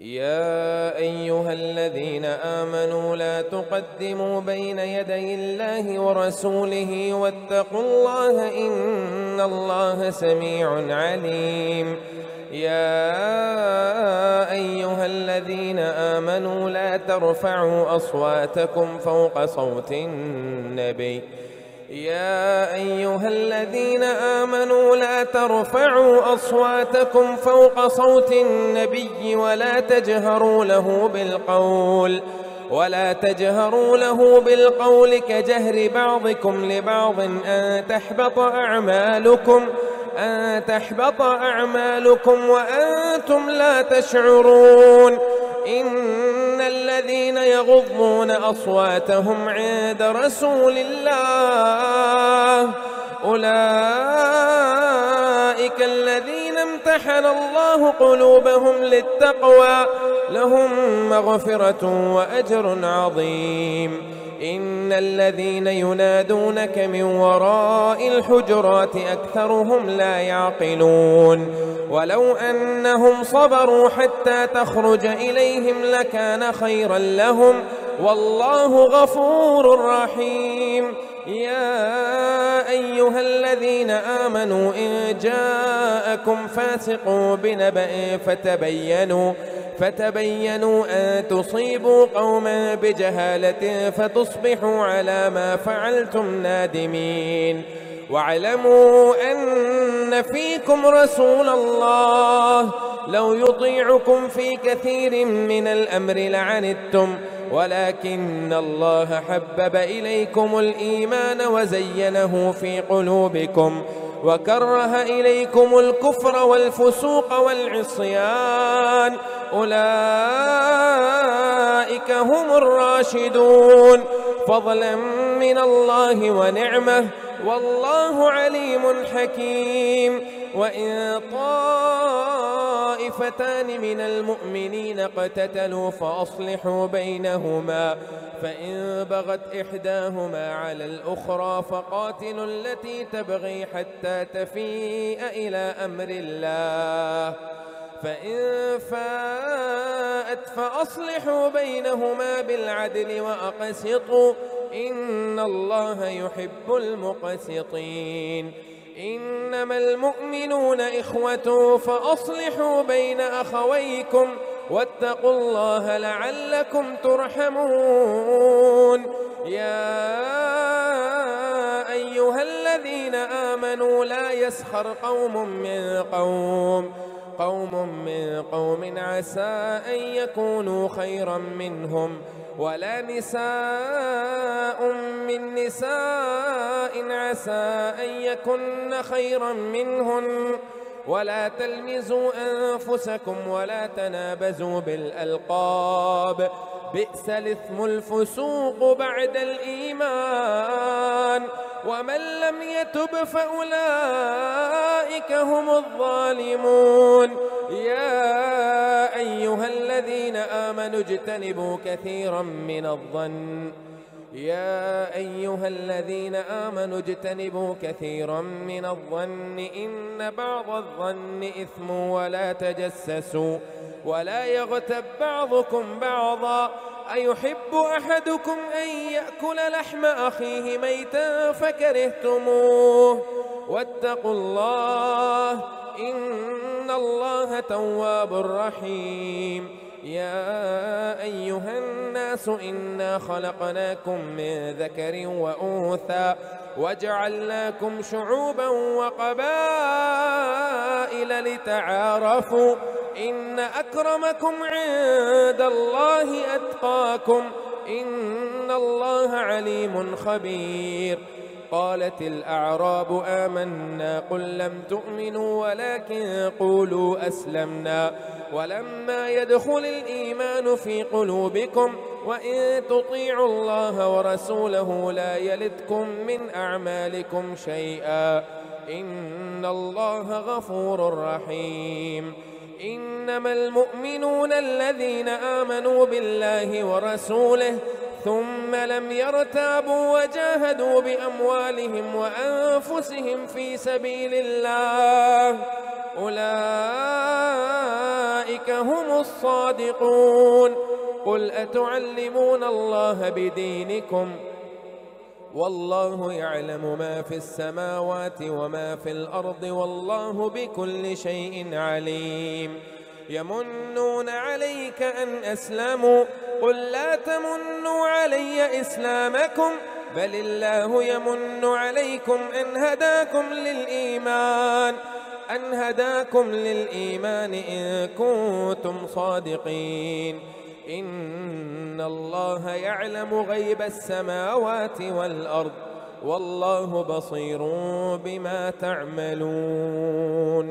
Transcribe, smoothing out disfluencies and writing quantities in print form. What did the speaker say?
يا أيها الذين آمنوا لا تقدموا بين يدي الله ورسوله واتقوا الله إن الله سميع عليم. يا أيها الذين آمنوا لا ترفعوا أصواتكم فوق صوت النبي يا أيها الذين آمنوا لا ترفعوا أصواتكم فوق صوت النبي ولا تجهروا له كجهر بعضكم لبعض أن تحبط أعمالكم وأنتم لا تشعرون. إن الذين يغضون أصواتهم عند رسول الله أولئك الذين امتحن الله قلوبهم للتقوى لهم مغفرة وأجر عظيم. إن الذين ينادونك من وراء الحجرات أكثرهم لا يعقلون. ولو أنهم صبروا حتى تخرج إليهم لكان خيرا لهم والله غفور رحيم. يا أيها الذين آمنوا إن جاءكم فاسق بنبأ فتبينوا أن تصيبوا قوما بجهالة فتصبحوا على ما فعلتم نادمين. واعلموا أن فيكم رسول الله لو يطيعكم في كثير من الأمر لعنتم ولكن الله حبب إليكم الإيمان وزينه في قلوبكم وكره إليكم الكفر والفسوق والعصيان أولئك هم الراشدون فضلا من الله ونعمه والله عليم حكيم. وإن طائفتان من المؤمنين اقتتلوا فأصلحوا بينهما فإن بغت إحداهما على الأخرى فقاتلوا التي تبغي حتى تفيء إلى أمر الله فإن فاءت فأصلحوا بينهما بالعدل وأقسطوا إن الله يحب المقسطين. إنما المؤمنون إخوة فأصلحوا بين أخويكم واتقوا الله لعلكم ترحمون. يا أيها الذين آمنوا لا يسخر قوم من قوم عسى أن يكونوا خيرا منهم ولا نساء من نساء عسى أن يكن خيرا منهن ولا تلمزوا أنفسكم ولا تنابزوا بالألقاب بئس الإثم الفسوق بعد الإيمان ومن لم يتب فأولئك هم الظالمون. يا أيها الذين آمنوا اجتنبوا كثيرا من الظن إن بعض الظن إثم ولا تجسسوا ولا يغتب بعضكم بعضا أيحب أحدكم أن يأكل لحم أخيه ميتا فكرهتموه واتقوا الله إن الله تواب رحيم. يا أيها الناس إنا خلقناكم من ذكر وأنثى وجعلناكم شعوبا وقبائل لتعارفوا إن أكرمكم عند الله أتقاكم إن الله عليم خبير. قالت الأعراب آمنا قل لم تؤمنوا ولكن قولوا أسلمنا ولما يدخل الإيمان في قلوبكم وإن تطيعوا الله ورسوله لا يلتكم من أعمالكم شيئا إن الله غفور رحيم. إنما المؤمنون الذين آمنوا بالله ورسوله ثم لم يرتابوا وجاهدوا بأموالهم وأنفسهم في سبيل الله أولئك هم الصادقون. قل أتعلمون الله بدينكم والله يعلم ما في السماوات وما في الأرض والله بكل شيء عليم. يمنون عليك أن أسلموا قل لا تمنوا علي إسلامكم بل الله يمن عليكم أن هداكم للإيمان إن كنتم صادقين. إن الله يعلم غيب السماوات والأرض والله بصير بما تعملون.